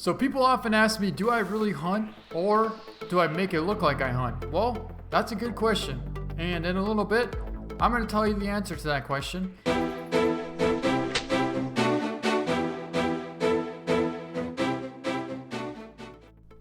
So people often ask me, do I really hunt or do I make it look like I hunt? Well, that's a good question. And in a little bit, I'm going to tell you the answer to that question.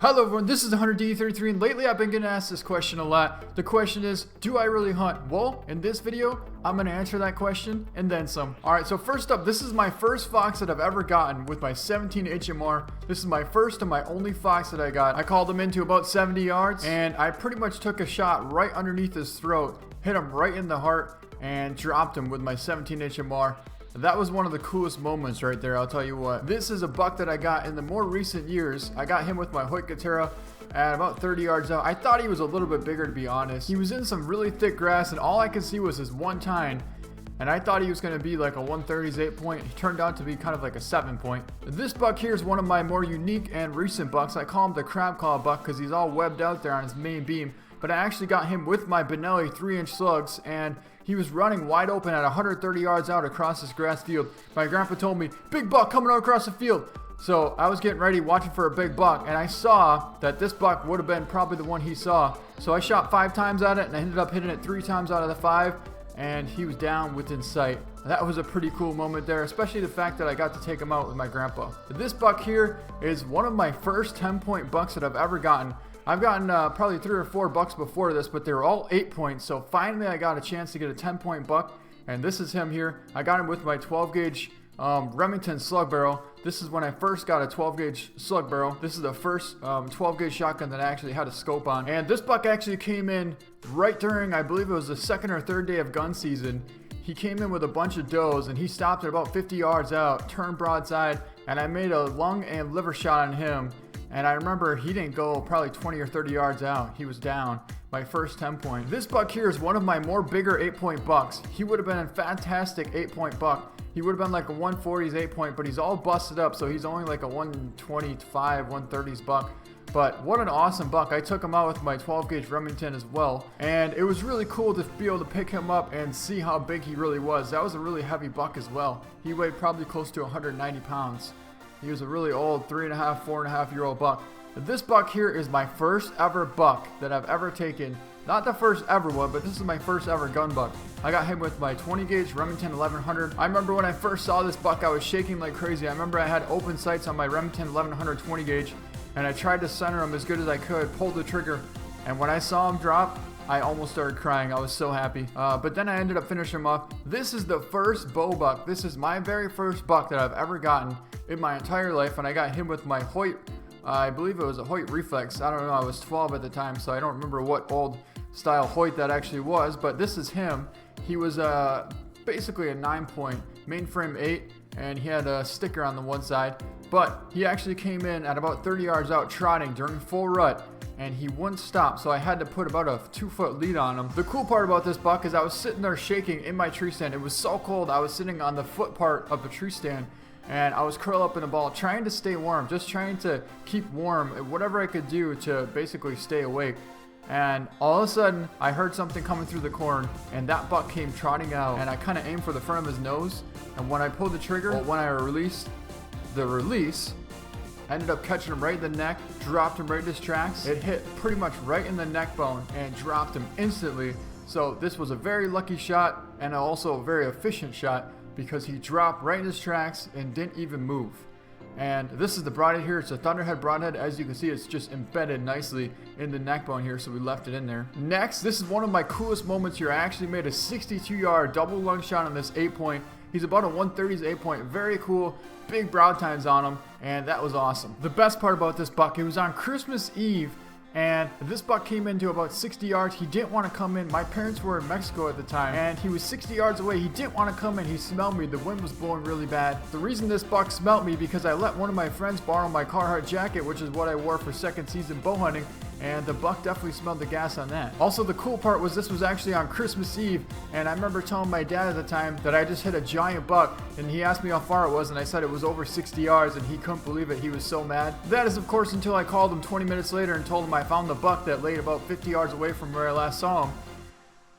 Hello everyone, this is TheHunterDD33 and lately I've been getting asked this question a lot. The question is, do I really hunt? Well, in this video, I'm going to answer that question and then some. Alright, so first up, this is my first fox that I've ever gotten with my 17 HMR. This is my first and my only fox that I got. I called him into about 70 yards and I pretty much took a shot right underneath his throat, hit him right in the heart and dropped him with my 17 HMR. That was one of the coolest moments right there, I'll tell you what. This is a buck that I got in the more recent years. I got him with my Hoyt Gatera at about 30 yards out. I thought he was a little bit bigger, to be honest. He was in some really thick grass and all I could see was his one tine. And I thought he was going to be like a 130's 8 point. He turned out to be kind of like a 7 point. This buck here is one of my more unique and recent bucks. I call him the crab claw buck because he's all webbed out there on his main beam. But I actually got him with my Benelli 3-inch slugs and he was running wide open at 130 yards out across this grass field. My grandpa told me, big buck coming out across the field. So I was getting ready watching for a big buck and I saw that this buck would have been probably the one he saw. So I shot 5 times at it and I ended up hitting it 3 times out of the 5 and he was down within sight. That was a pretty cool moment there, especially the fact that I got to take him out with my grandpa. This buck here is one of my first 10-point bucks that I've ever gotten. I've gotten probably 3 or 4 bucks before this, but they were all 8 points. So finally I got a chance to get a 10-point buck. And this is him here. I got him with my 12 gauge Remington slug barrel. This is when I first got a 12 gauge slug barrel. This is the first 12 gauge shotgun that I actually had a scope on. And this buck actually came in right during, I believe it was the 2nd or 3rd day of gun season. He came in with a bunch of does and he stopped at about 50 yards out, turned broadside, and I made a lung and liver shot on him. And I remember he didn't go probably 20 or 30 yards out. He was down. My first 10 point. This buck here is one of my more bigger 8-point bucks. He would have been a fantastic 8-point buck. He would have been like a 140's 8-point, but he's all busted up, so he's only like a 125, 130's buck. But what an awesome buck. I took him out with my 12 gauge Remington as well. And it was really cool to be able to pick him up and see how big he really was. That was a really heavy buck as well. He weighed probably close to 190 pounds. He was a really old 3.5, 4.5 year old buck. This buck here is my first ever buck that I've ever taken. Not the first ever one, but this is my first ever gun buck. I got him with my 20 gauge Remington 1100. I remember when I first saw this buck, I was shaking like crazy. I remember I had open sights on my Remington 1100 20 gauge, and I tried to center him as good as I could, pulled the trigger, and when I saw him drop, I almost started crying. I was so happy. But then I ended up finishing him off. This is the first bow buck. This is my very first buck that I've ever gotten in my entire life, and I got him with my Hoyt. I believe it was a Hoyt Reflex. I don't know. I was 12 at the time, so I don't remember what old style Hoyt that actually was. But this is him. He was basically a 9-point mainframe 8, and he had a sticker on the one side. But he actually came in at about 30 yards out trotting during full rut, and he wouldn't stop, so I had to put about a 2-foot lead on him. The cool part about this buck is I was sitting there shaking in my tree stand. It was so cold. I was sitting on the foot part of the tree stand, and I was curled up in a ball trying to stay warm, just trying to keep warm, whatever I could do to basically stay awake. And all of a sudden, I heard something coming through the corn, and that buck came trotting out, and I kind of aimed for the front of his nose, and when I pulled the trigger, when I released the release, I ended up catching him right in the neck, dropped him right in his tracks. It hit pretty much right in the neck bone and dropped him instantly. So this was a very lucky shot and also a very efficient shot because he dropped right in his tracks and didn't even move. And this is the broadhead here. It's a Thunderhead broadhead. As you can see, it's just embedded nicely in the neck bone here, so we left it in there. Next, this is one of my coolest moments here. I actually made a 62-yard double lung shot on this 8-point. He's about a 130's 8-point. Very cool. Big broad tines on him, and that was awesome. The best part about this buck, it was on Christmas Eve, and this buck came into about 60 yards. He didn't want to come in. My parents were in Mexico at the time, and he was 60 yards away. He didn't want to come in. He smelled me. The wind was blowing really bad. The reason this buck smelled me because I let one of my friends borrow my Carhartt jacket, which is what I wore for 2nd season bow hunting, and the buck definitely smelled the gas on that. Also, the cool part was this was actually on Christmas Eve, and I remember telling my dad at the time that I just hit a giant buck, and he asked me how far it was, and I said it was over 60 yards, and he couldn't believe it. He was so mad. That is, of course, until I called him 20 minutes later and told him I found the buck that laid about 50 yards away from where I last saw him.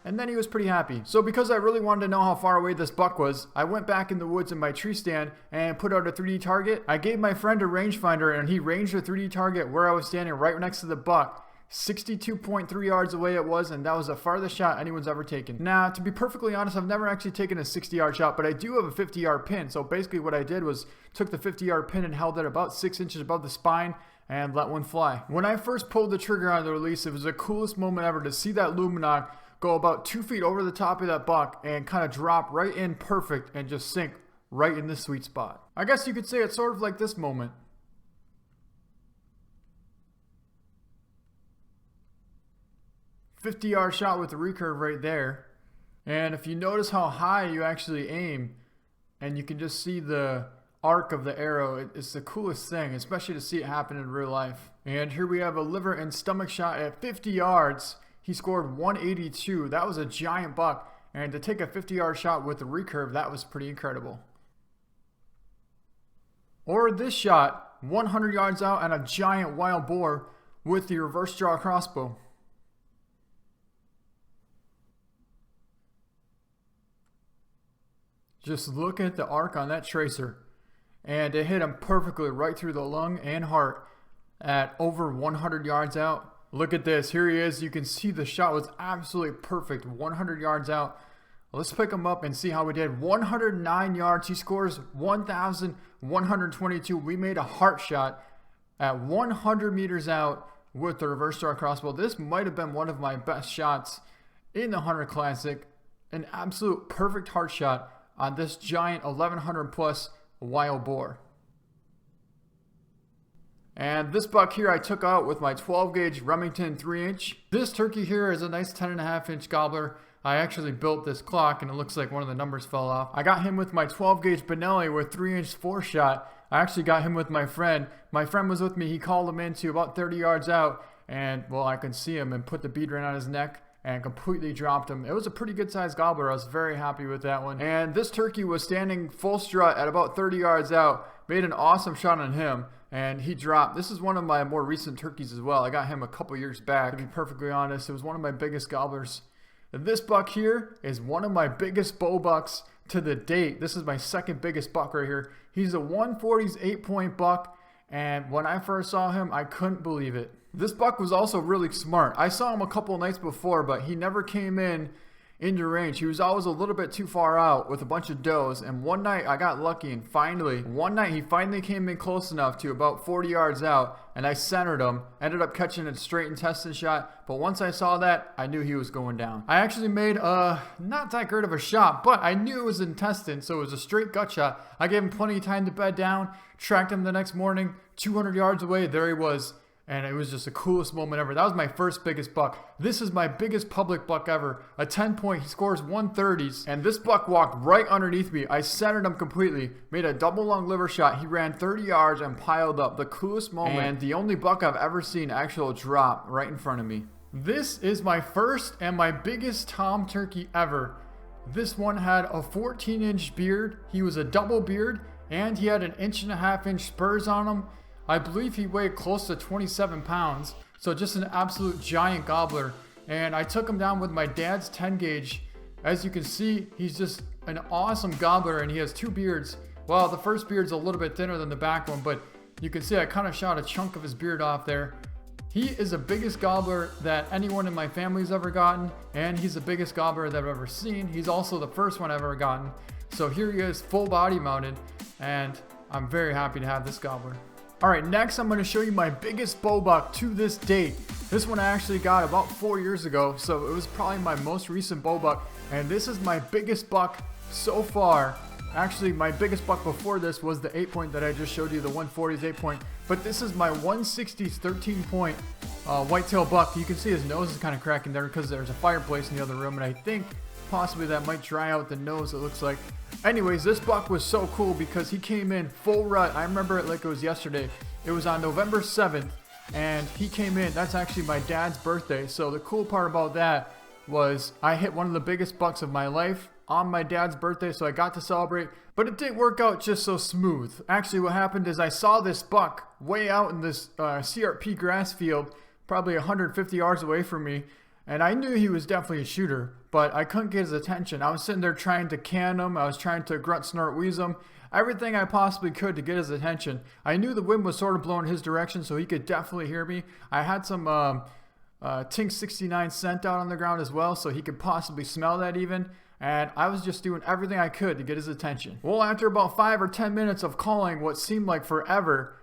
and then he was pretty happy. So because I really wanted to know how far away this buck was, I went back in the woods in my tree stand and put out a 3D target. I gave my friend a rangefinder and he ranged a 3D target where I was standing right next to the buck. 62.3 yards away it was, and that was the farthest shot anyone's ever taken. Now, to be perfectly honest, I've never actually taken a 60-yard shot, but I do have a 50-yard pin. So basically what I did was took the 50-yard pin and held it about 6 inches above the spine and let one fly. When I first pulled the trigger on the release, it was the coolest moment ever to see that Luminok go about 2 feet over the top of that buck and kind of drop right in perfect and just sink right in the sweet spot. I guess you could say it's sort of like this moment. "50-yard shot with the recurve right there." And if you notice how high you actually aim, and you can just see the arc of the arrow, it's the coolest thing, especially to see it happen in real life. And here we have a liver and stomach shot at 50 yards. He scored 182. That was a giant buck. And to take a 50-yard shot with the recurve, that was pretty incredible. Or this shot, 100 yards out and a giant wild boar with the reverse draw crossbow. Just look at the arc on that tracer. And it hit him perfectly right through the lung and heart at over 100 yards out. Look at this. Here he is. You can see the shot was absolutely perfect. 100 yards out. Let's pick him up and see how we did. 109 yards. He scores 1,122. We made a heart shot at 100 meters out with the reverse draw crossbow. This might have been one of my best shots in the Hunter Classic. An absolute perfect heart shot on this giant 1100 plus wild boar. And this buck here I took out with my 12 gauge Remington 3-inch. This turkey here is a nice 10.5-inch gobbler. I actually built this clock and it looks like one of the numbers fell off. I got him with my 12 gauge Benelli with 3-inch 4-shot. I actually got him with my friend. My friend was with me. He called him into about 30 yards out, and well, I could see him and put the bead right on his neck and completely dropped him. It was a pretty good sized gobbler. I was very happy with that one. And this turkey was standing full strut at about 30 yards out. Made an awesome shot on him and he dropped. This is one of my more recent turkeys as well. I got him a couple years back, to be perfectly honest. It was one of my biggest gobblers. And this buck here is one of my biggest bow bucks to the date. This is my second biggest buck right here. He's a 140s 8-point buck, and when I first saw him, I couldn't believe it. This buck was also really smart. I saw him a couple nights before, but he never came into range. He was always a little bit too far out with a bunch of does, and one night I got lucky, and one night he finally came in close enough to about 40 yards out, and I centered him. Ended up catching a straight intestine shot, but once I saw that, I knew he was going down. I actually made not that great of a shot, but I knew it was intestine, so it was a straight gut shot. I gave him plenty of time to bed down, tracked him the next morning, 200 yards away, there he was. And it was just the coolest moment ever. That was my first biggest buck. This is my biggest public buck ever. A 10-point, he scores 130s. And this buck walked right underneath me. I centered him completely. Made a double lung liver shot. He ran 30 yards and piled up. The coolest moment. And the only buck I've ever seen actual drop right in front of me. This is my first and my biggest tom turkey ever. This one had a 14-inch beard. He was a double beard. And he had an 1.5-inch spurs on him. I believe he weighed close to 27 pounds, so just an absolute giant gobbler. And I took him down with my dad's 10 gauge. As you can see, he's just an awesome gobbler, and he has 2 beards. Well, the first beard's a little bit thinner than the back one, but you can see I kind of shot a chunk of his beard off there. He is the biggest gobbler that anyone in my family's ever gotten, and he's the biggest gobbler that I've ever seen. He's also the first one I've ever gotten. So here he is, full body mounted, and I'm very happy to have this gobbler. Alright, next I'm going to show you my biggest bow buck to this date. This one I actually got about 4 years ago, so it was probably my most recent bow buck. And this is my biggest buck so far. Actually, my biggest buck before this was the 8-point that I just showed you, the 140s 8-point. But this is my 160s 13-point whitetail buck. You can see his nose is kind of cracking there because there's a fireplace in the other room, and I think possibly that might dry out the nose, it looks like. Anyways, this buck was so cool because he came in full rut. I remember it like it was yesterday. It was on November 7th, and he came in. That's actually my dad's birthday. So the cool part about that was I hit one of the biggest bucks of my life on my dad's birthday, so I got to celebrate. But it didn't work out just so smooth. Actually, what happened is I saw this buck way out in this CRP grass field, probably 150 yards away from me. And I knew he was definitely a shooter, but I couldn't get his attention. I was sitting there trying to can him. I was trying to grunt, snort, wheeze him. Everything I possibly could to get his attention. I knew the wind was sort of blowing his direction, so he could definitely hear me. I had some Tink 69 scent out on the ground as well, so he could possibly smell that even. And I was just doing everything I could to get his attention. Well, after about 5 or 10 minutes of calling what seemed like forever,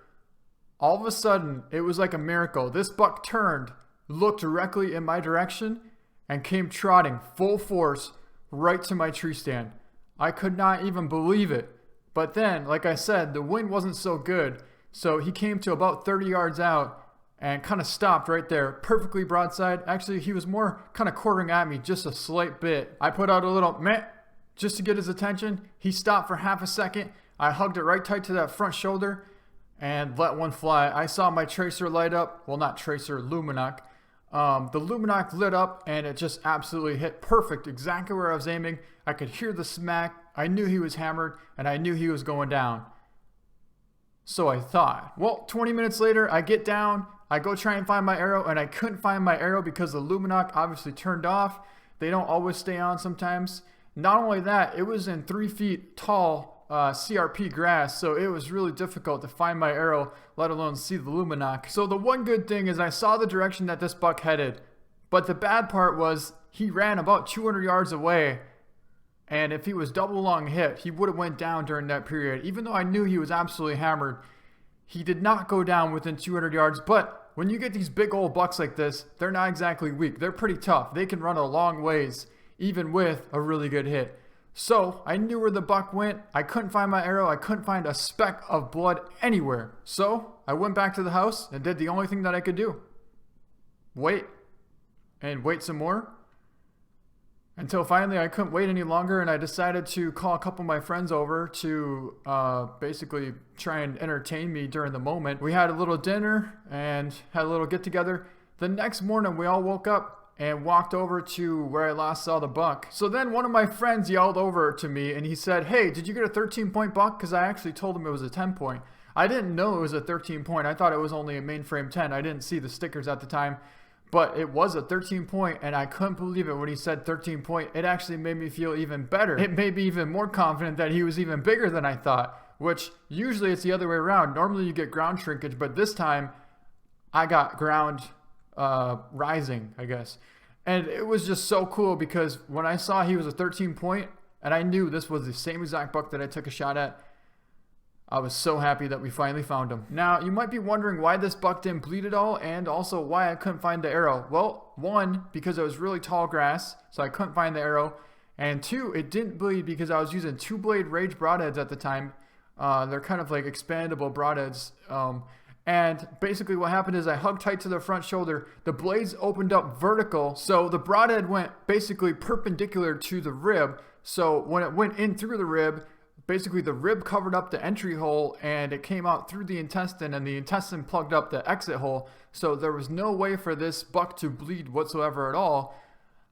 all of a sudden, it was like a miracle. This buck turned, looked directly in my direction, and came trotting full force right to my tree stand. I could not even believe it. But then, like I said, the wind wasn't so good, so he came to about 30 yards out and kind of stopped right there, perfectly broadside. Actually, he was more kind of quartering at me just a slight bit. I put out a little meh just to get his attention. He stopped for half a second. I hugged it right tight to that front shoulder and let one fly. I saw my tracer light up. Well, not tracer, Luminoc. The Luminoc lit up and it just absolutely hit perfect, exactly where I was aiming. I could hear the smack. I knew he was hammered and I knew he was going down. So I thought. Well, 20 minutes later, I get down. I go try and find my arrow, and I couldn't find my arrow because the Luminoc obviously turned off. They don't always stay on sometimes. Not only that, it was in 3 feet tall CRP grass, so it was really difficult to find my arrow, let alone see the Luminoc. So the one good thing is I saw the direction that this buck headed, but the bad part was he ran about 200 yards away, and if he was double long hit, he would have went down during that period. Even though I knew he was absolutely hammered, he did not go down within 200 yards, but when you get these big old bucks like this, they're not exactly weak. They're pretty tough. They can run a long ways, even with a really good hit. So I knew where the buck went. I couldn't find my arrow. I couldn't find a speck of blood anywhere. So I went back to the house and did the only thing that I could do. Wait. And wait some more. Until finally I couldn't wait any longer and I decided to call a couple of my friends over to basically try and entertain me during the moment. We had a little dinner and had a little get together. The next morning we all woke up and walked over to where I last saw the buck. So then one of my friends yelled over to me and he said, "Hey, did you get a 13-point buck?" Because I actually told him it was a 10-point. I didn't know it was a 13-point. I thought it was only a mainframe 10. I didn't see the stickers at the time. But it was a 13-point, and I couldn't believe it when he said 13-point. It actually made me feel even better. It made me even more confident that he was even bigger than I thought, which usually it's the other way around. Normally you get ground shrinkage, but this time I got ground rising, I guess. And it was just so cool because when I saw he was a 13-point, and I knew this was the same exact buck that I took a shot at, I was so happy that we finally found him. Now, you might be wondering why this buck didn't bleed at all and also why I couldn't find the arrow. Well, one, because it was really tall grass, so I couldn't find the arrow. And two, it didn't bleed because I was using 2-blade Rage broadheads at the time. They're kind of like expandable broadheads. And basically what happened is I hugged tight to the front shoulder. The blades opened up vertical, so the broadhead went basically perpendicular to the rib. So when it went in through the rib, basically the rib covered up the entry hole and it came out through the intestine and the intestine plugged up the exit hole. So there was no way for this buck to bleed whatsoever at all.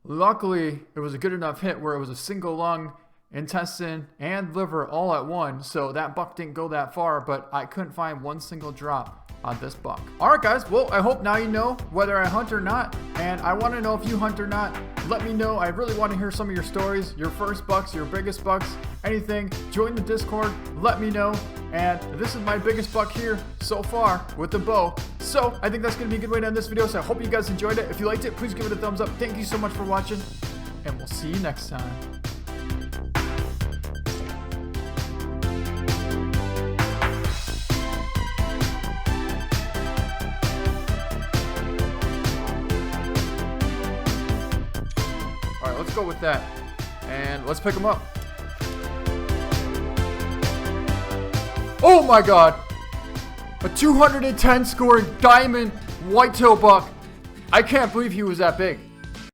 Luckily, it was a good enough hit where it was a single lung, intestine, and liver all at once. So that buck didn't go that far, but I couldn't find one single drop on this buck. Alright guys, well I hope now you know whether I hunt or not, and I want to know if you hunt or not. Let me know. I really want to hear some of your stories, your first bucks, your biggest bucks, anything. Join the Discord, let me know. And this is my biggest buck here so far with the bow. So I think that's going to be a good way to end this video, so I hope you guys enjoyed it. If you liked it, please give it a thumbs up. Thank you so much for watching, and we'll see you next time. Let's go with that and let's pick them up. Oh my god, a 210 scoring diamond whitetail buck. I can't believe he was that big.